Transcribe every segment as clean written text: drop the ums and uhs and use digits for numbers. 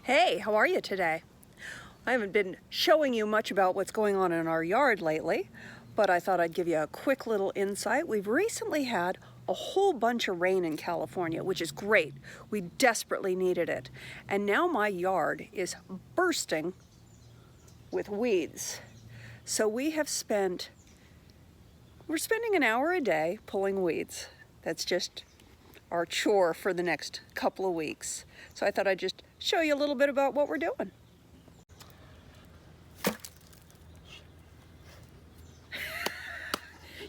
Hey, how are you today? I haven't been showing you much about what's going on in our yard lately, but I thought I'd give you a quick little insight. We've recently had a whole bunch of rain in California, which is great. We desperately needed it. And now my yard is bursting with weeds. So we're spending an hour a day pulling weeds. That's just our chore for the next couple of weeks. So I thought I'd just show you a little bit about what we're doing.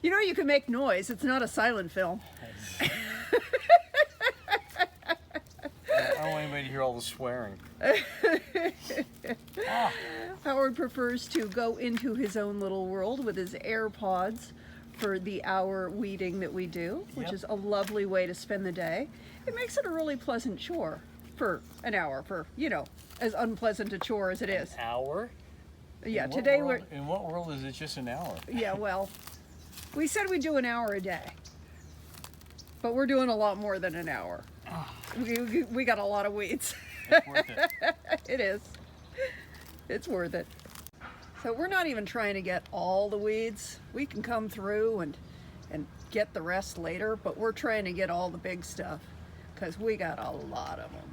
You know, you can make noise. It's not a silent film. I don't want anybody to hear all the swearing. Howard prefers to go into his own little world with his AirPods for the hour weeding that we do, which is a lovely way to spend the day. It makes it a really pleasant chore for an hour, for, you know, as unpleasant a chore as it is. An hour? Yeah, In today we're... In what world is it just an hour? Yeah, well, we said we'd do an hour a day, but we're doing a lot more than an hour. We got a lot of weeds. It's worth it. It is. It's worth it. So we're not even trying to get all the weeds. We can come through and get the rest later, but we're trying to get all the big stuff because we got a lot of them.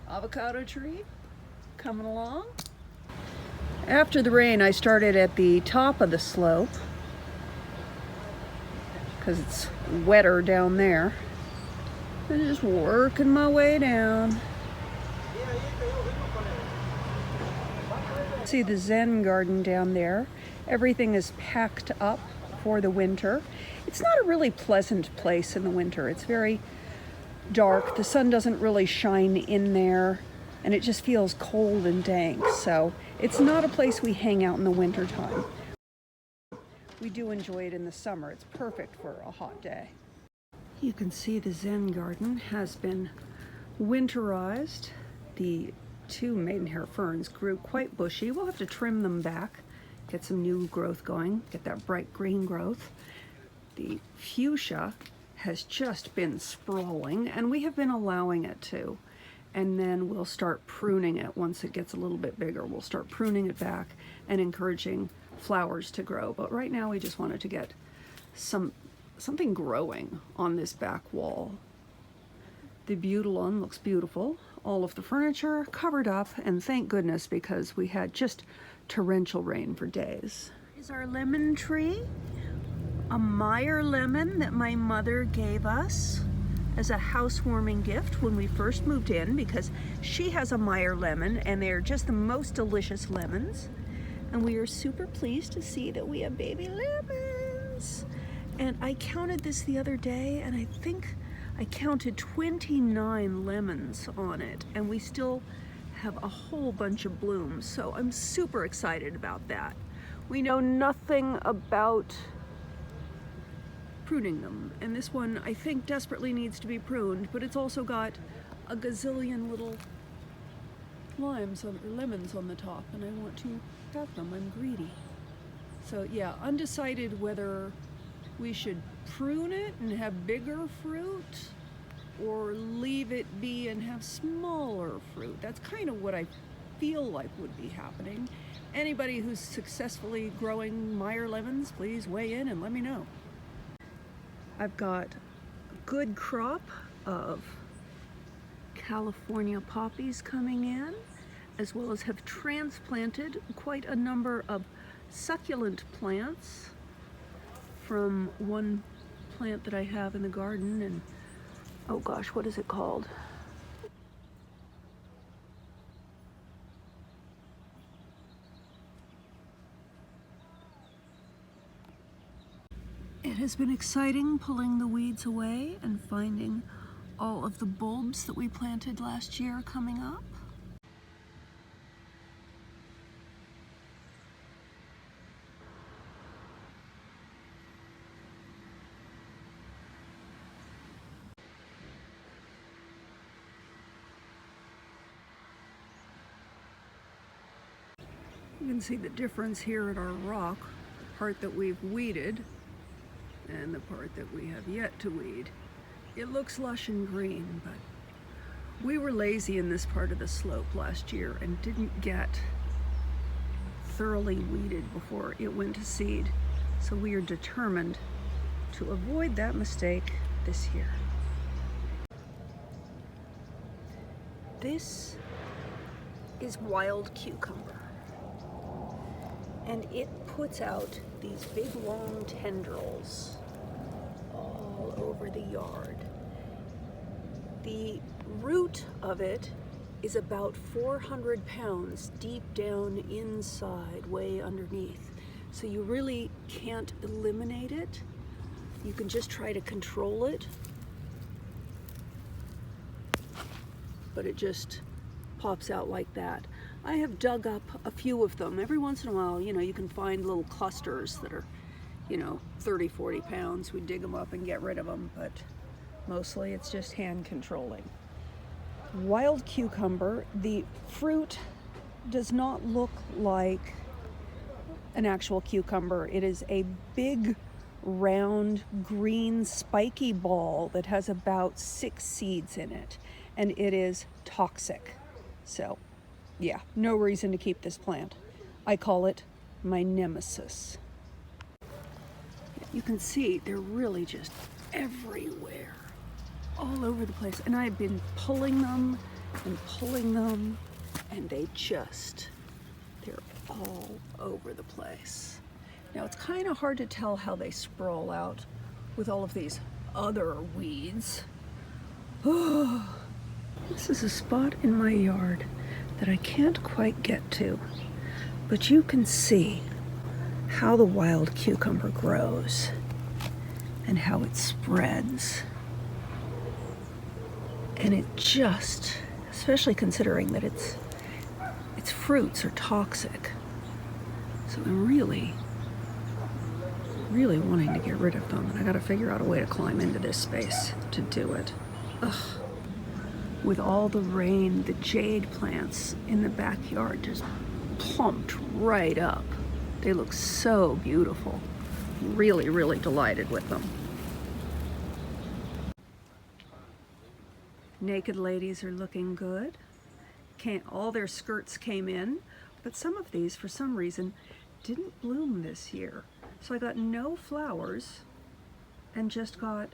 Avocado tree coming along. After the rain, I started at the top of the slope because it's wetter down there. I'm just working my way down. See the Zen garden down there. Everything is packed up for the winter. It's not a really pleasant place in the winter. It's very dark. The sun doesn't really shine in there, and it just feels cold and dank. So it's not a place we hang out in the winter time. We do enjoy it in the summer. It's perfect for a hot day. You can see the Zen garden has been winterized. The two maidenhair ferns grew quite bushy. We'll have to trim them back, get some new growth going, get that bright green growth. The fuchsia has just been sprawling, and we have been allowing it to. And then we'll start pruning it once it gets a little bit bigger. We'll start pruning it back and encouraging flowers to grow. But right now we just wanted to get something growing on this back wall. The butylon looks beautiful. All of the furniture covered up, and thank goodness, because we had just torrential rain for days. Is our lemon tree, a Meyer lemon that my mother gave us as a housewarming gift when we first moved in, because she has a Meyer lemon and they're just the most delicious lemons. And we are super pleased to see that we have baby lemons. And I counted this the other day, and I think I counted 29 lemons on it, and we still have a whole bunch of blooms. So I'm super excited about that. We know nothing about pruning them, and this one I think desperately needs to be pruned, but it's also got a gazillion little lemons on the top, and I want to have them. I'm greedy. So yeah, undecided whether we should prune it and have bigger fruit or leave it be and have smaller fruit. That's kind of what I feel like would be happening. Anybody who's successfully growing Meyer lemons, please weigh in and let me know. I've got a good crop of California poppies coming in, as well as have transplanted quite a number of succulent plants from one plant that I have in the garden. And oh gosh, what is it called? It has been exciting pulling the weeds away and finding all of the bulbs that we planted last year coming up. You can see the difference here at our rock, the part that we've weeded and the part that we have yet to weed. It looks lush and green, but we were lazy in this part of the slope last year and didn't get thoroughly weeded before it went to seed. So we are determined to avoid that mistake this year. This is wild cucumber, and it puts out these big long tendrils all over the yard. The root of it is about 400 pounds deep down inside, way underneath. So you really can't eliminate it. You can just try to control it, but it just pops out like that. I have dug up a few of them. Every once in a while, you know, you can find little clusters that are, you know, 30, 40 pounds. We dig them up and get rid of them, but mostly it's just hand controlling. Wild cucumber, the fruit does not look like an actual cucumber. It is a big, round, green, spiky ball that has about 6 seeds in it, and it is toxic. So, yeah, no reason to keep this plant. I call it my nemesis. You can see they're really just everywhere, all over the place. And I've been pulling them, and they're all over the place. Now it's kind of hard to tell how they sprawl out with all of these other weeds. This is a spot in my yard that I can't quite get to, but you can see how the wild cucumber grows and how it spreads. And it just, especially considering that its fruits are toxic. So I'm really wanting to get rid of them, and I gotta figure out a way to climb into this space to do it. Ugh. With all the rain, the jade plants in the backyard just plumped right up. They look so beautiful. Really delighted with them. Naked ladies are looking good. All their skirts came in, but some of these, for some reason, didn't bloom this year. So I got no flowers and just got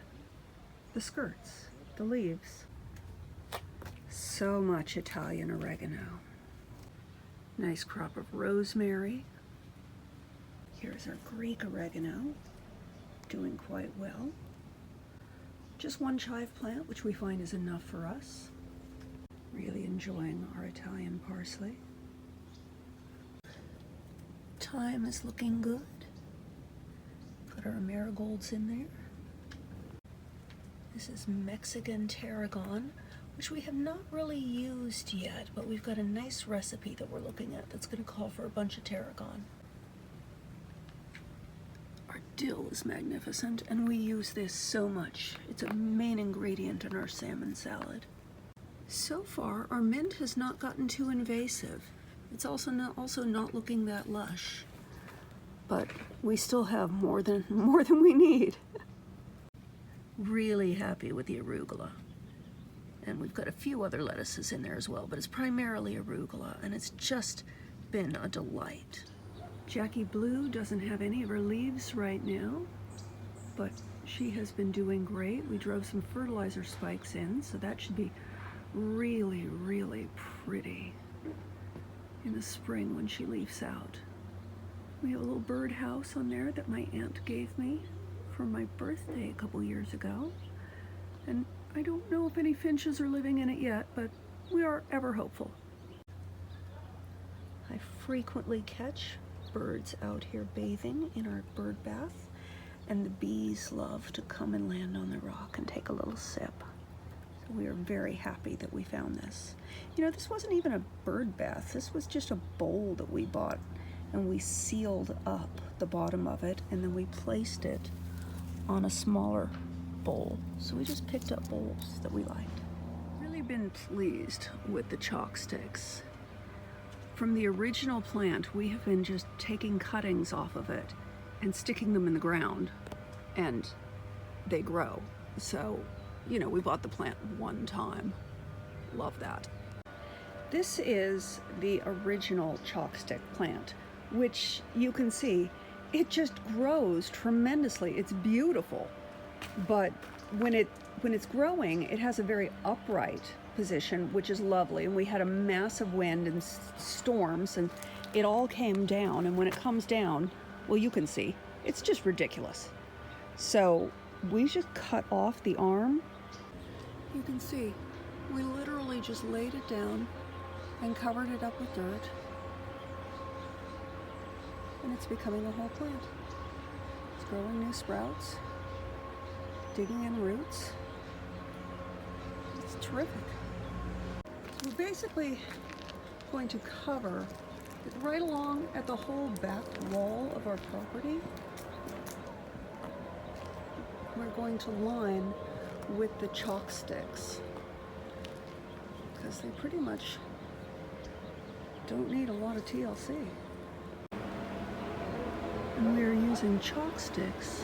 the skirts, the leaves. So much Italian oregano. Nice crop of rosemary. Here's our Greek oregano, doing quite well. Just one chive plant, which we find is enough for us. Really enjoying our Italian parsley. Thyme is looking good. Put our marigolds in there. This is Mexican tarragon, which we have not really used yet, but we've got a nice recipe that we're looking at that's going to call for a bunch of tarragon. Our dill is magnificent, and we use this so much. It's a main ingredient in our salmon salad. So far, our mint has not gotten too invasive. It's also not looking that lush, but we still have more than we need. Really happy with the arugula. And we've got a few other lettuces in there as well, but it's primarily arugula, and it's just been a delight. Jackie Blue doesn't have any of her leaves right now, but she has been doing great. We drove some fertilizer spikes in, so that should be really pretty in the spring when she leaves out. We have a little birdhouse on there that my aunt gave me for my birthday a couple years ago, and I don't know if any finches are living in it yet, but we are ever hopeful. I frequently catch birds out here bathing in our bird bath, and the bees love to come and land on the rock and take a little sip. So we are very happy that we found this. You know, this wasn't even a bird bath. This was just a bowl that we bought, and we sealed up the bottom of it, and then we placed it on a smaller bowl. So we just picked up bowls that we liked. Really been pleased with the chalk sticks. From the original plant, we have been just taking cuttings off of it and sticking them in the ground, and they grow. So you know, we bought the plant one time. Love that. This is the original chalkstick plant, which you can see, it just grows tremendously. It's beautiful, but when it's growing, it has a very upright position, which is lovely. And we had a massive wind and storms, and it all came down. And when it comes down, well, you can see, it's just ridiculous. So we just cut off the arm. You can see, we literally just laid it down and covered it up with dirt. And it's becoming a whole plant. It's growing new sprouts, digging in roots. It's terrific. So we're basically going to cover it right along at the whole back wall of our property. We're going to line with the chalk sticks because they pretty much don't need a lot of TLC. And we are using chalk sticks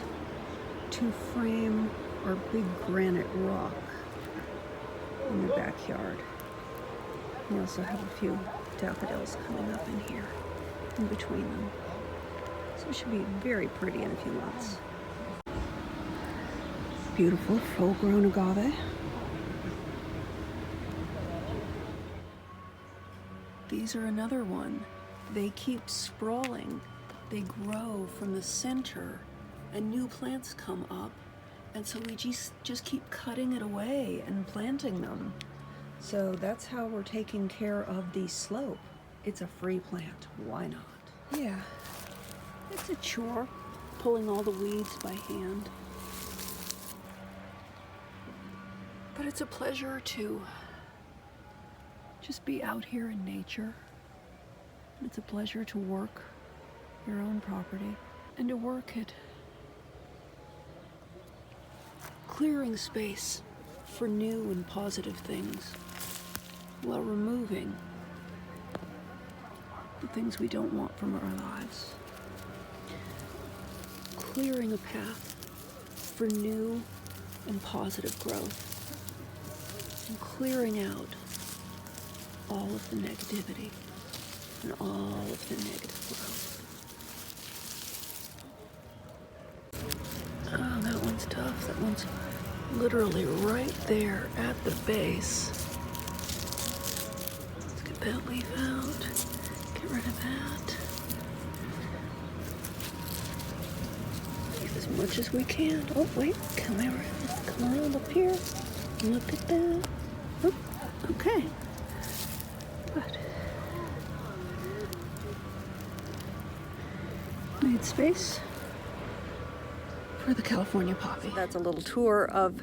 to frame our big granite rock in the backyard. We also have a few daffodils coming up in here, in between them. So it should be very pretty in a few months. Beautiful full-grown agave. These are another one. They keep sprawling. They grow from the center and new plants come up. And so we just keep cutting it away and planting them. So that's how we're taking care of the slope. It's a free plant, why not? Yeah, it's a chore, pulling all the weeds by hand. But it's a pleasure to just be out here in nature. It's a pleasure to work your own property and to work at clearing space for new and positive things while removing the things we don't want from our lives. Clearing a path for new and positive growth. And clearing out all of the negativity and all of the negative growth. Oh, that one's tough. That one's literally right there at the base. Let's get that leaf out. Get rid of that. Get as much as we can. Oh, wait. Come around up here. Look at that. Oh, okay. Good. Made space for the California poppy. That's a little tour of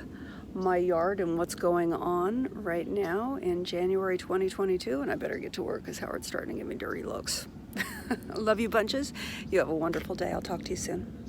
my yard and what's going on right now in January 2022, and I better get to work because Howard's starting to give me dirty looks. I love you bunches. You have a wonderful day. I'll talk to you soon.